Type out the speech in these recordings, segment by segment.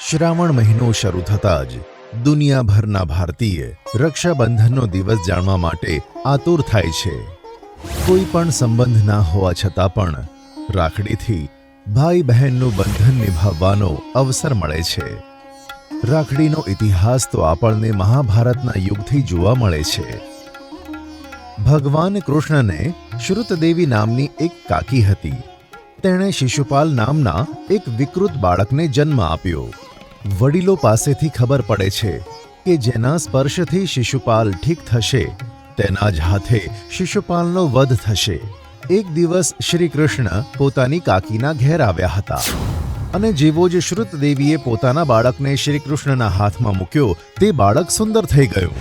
શ્રાવણ મહિનો શરૂ થતાં જ દુનિયાભરના ભારતીય રક્ષાબંધનનો દિવસ જાણવા માટે આતુર થાય છે. કોઈ પણ સંબંધ ના હોવા છતાં પણ રાખડીથી ભાઈ બહેનનું બંધન નિભાવવાનો અવસર મળે છે. રાખડીનો ઇતિહાસ તો આપણને મહાભારતના યુગથી જોવા મળે છે. ભગવાન કૃષ્ણને શ્રુતદેવી નામની એક કાકી હતી. તેણે શિશુપાલ નામના એક વિકૃત બાળકને જન્મ આપ્યો. વડીલો પાસેથી ખબર પડે છે કે જેના સ્પર્શથી શિશુપાલ ઠીક થશે તેના જ હાથે શિશુપાલનો વધ થશે. એક દિવસ શ્રી કૃષ્ણ પોતાની કાકીના ઘેર આવ્યા હતા અને જેવો જ શ્રુતદેવીએ પોતાના બાળકને શ્રી કૃષ્ણના હાથમાં મૂક્યો તે બાળક સુંદર થઈ ગયું.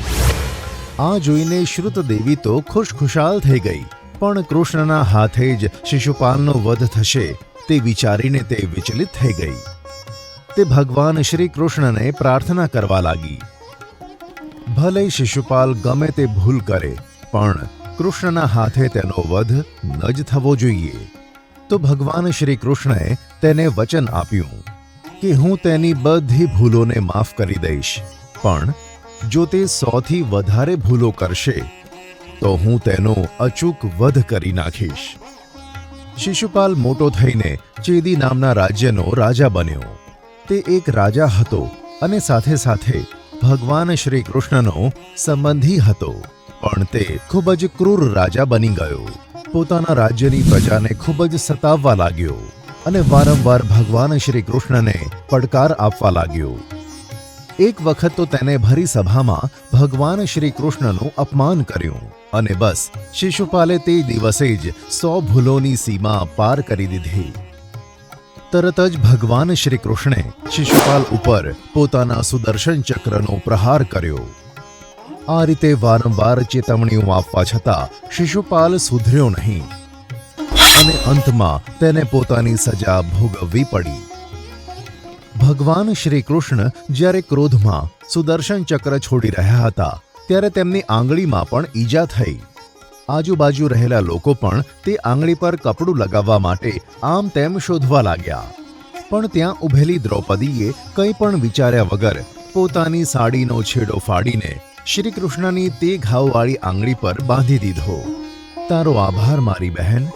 આ જોઈને શ્રુતદેવી તો ખુશખુશાલ થઈ ગઈ, પણ કૃષ્ણના હાથે જ શિશુપાલનો વધ થશે તે વિચારીને તે વિચલિત થઈ ગઈ. તે ભગવાન શ્રી કૃષ્ણને પ્રાર્થના કરવા લાગી. ભલે શિશુપાલ ગમે તે ભૂલ કરે પણ કૃષ્ણના હાથે તેનો વધ ન જ થવો જોઈએ. તો ભગવાન શ્રી કૃષ્ણએ તેને વચન આપ્યું કે હું તેની બધી ભૂલોને માફ કરી દઈશ, પણ જો તે 100થી વધારે ભૂલો કરશે તો હું તેનો અચૂક વધ કરી નાખીશ. શિશુપાલ મોટો થઈને ચેદી નામના રાજ્યનો રાજા બન્યો. તે એક રાજા હતો અને સાથે સાથે ભગવાન શ્રી કૃષ્ણનો સંબંધી હતો, પણ તે ખૂબ જ ક્રૂર રાજા બની ગયો. પોતાના રાજ્યની પ્રજાને ખૂબ જ સતાવવા લાગ્યો અને વારંવાર ભગવાન શ્રી કૃષ્ણને પડકાર આપવા લાગ્યો. એક વખત તો તેને ભરી સભામાં ભગવાન શ્રી કૃષ્ણનું અપમાન કર્યું અને બસ શિશુપાલે તે દિવસે જ 100 ભૂલોની સીમા પાર કરી દીધી. તરત જ ભગવાન શ્રી કૃષ્ણે શિશુપાલ ઉપર પોતાના સુદર્શન ચક્રનો પ્રહાર કર્યો. આ રીતે વારંવાર ચેતવણીઓ આપવા છતાં શિશુપાલ સુધર્યો નહીં અને અંતમાં તેને પોતાની સજા ભોગવવી પડી. ભગવાન શ્રી કૃષ્ણ જ્યારે ક્રોધમાં સુદર્શન ચક્ર છોડી રહ્યા હતા ત્યારે તેમની આંગળીમાં પણ ઈજા થઈ. આજુબાજુ રહેલા લોકો પણ તે આંગળી પર કપડું લગાવવા માટે આમ તેમ શોધવા લાગ્યા, પણ ત્યાં ઊભેલી દ્રૌપદીએ કંઈ પણ વિચાર્યા વગર પોતાની સાડીનો છેડો ફાડીને શ્રી કૃષ્ણની તે ઘાવવાળી આંગળી પર બાંધી દીધો. તારો આભાર મારી બહેન,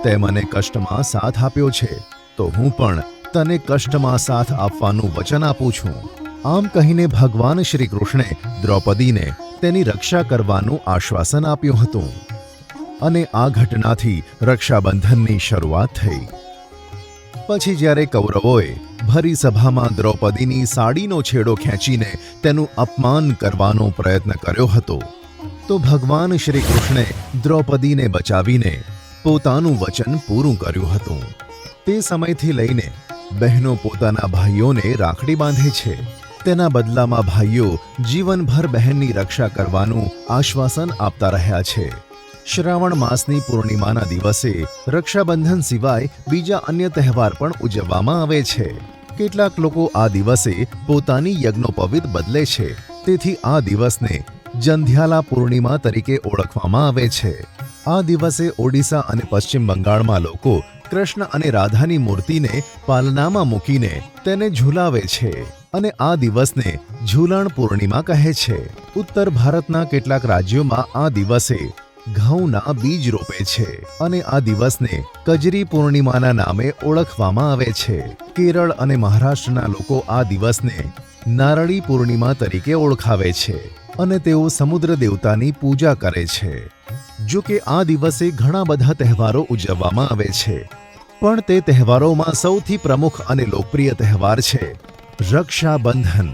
તે મને કષ્ટમાં સાથ આપ્યો છે તો હું પણ તને કષ્ટમાં સાથ આપવાનું વચન આપું છું. આમ કહીને ભગવાન શ્રી કૃષ્ણે દ્રૌપદીને તેની રક્ષા કરવાનું આશ્વાસન આપ્યું હતું અને આ ઘટનાથી રક્ષાબંધનની શરૂઆત થઈ. પછી જ્યારે કૌરવોએ ભરી સભામાં દ્રૌપદીની સાડીનો છેડો ખેંચીને તેનું અપમાન કરવાનો પ્રયત્ન કર્યો હતો તો ભગવાન શ્રી કૃષ્ણે દ્રૌપદીને બચાવીને પોતાનું વચન પૂરું કર્યું હતું. તે સમયથી લઈને બહેનો પોતાના ભાઈઓને રાખડી બાંધે છે. તેના બદલામાં ભાઈઓ જીવનભર બહેનની રક્ષા કરવાનું આશ્વાસન આપતા રહ્યા છે. શ્રાવણ માસની પૂર્ણિમાના દિવસે રક્ષાબંધન સિવાય બીજા અન્ય તહેવાર પણ ઉજવવામાં આવે છે. કેટલાક લોકો આ દિવસે પોતાની યજ્ઞોપવીત બદલે છે, તેથી આ દિવસને જંધ્યાલા પૂર્ણિમા તરીકે ઓળખવામાં આવે છે. આ દિવસે ઓડિશા અને પશ્ચિમ બંગાળમાં લોકો કૃષ્ણ અને રાધાની મૂર્તિને પાલનામાં મૂકીને તેને ઝૂલાવે છે અને આ દિવસને ઝૂલણ પૂર્ણિમા કહે છે. ઉત્તર ભારતના કેટલાક રાજ્યોમાં આ દિવસે ઘઉંના બીજ રોપે છે અને આ દિવસને કજરી પૂર્ણિમાના નામે ઓળખવામાં આવે છે. કેરળ અને મહારાષ્ટ્રના લોકો આ દિવસને નારળી પૂર્ણિમા તરીકે ઓળખાવે છે અને તેઓ સમુદ્ર દેવતાની પૂજા કરે છે. જો કે આ દિવસે ઘણા બધા તહેવારો ઉજવવામાં આવે છે, પણ તે તહેવારોમાં સૌથી પ્રમુખ અને લોકપ્રિય તહેવાર છે રક્ષાબંધન.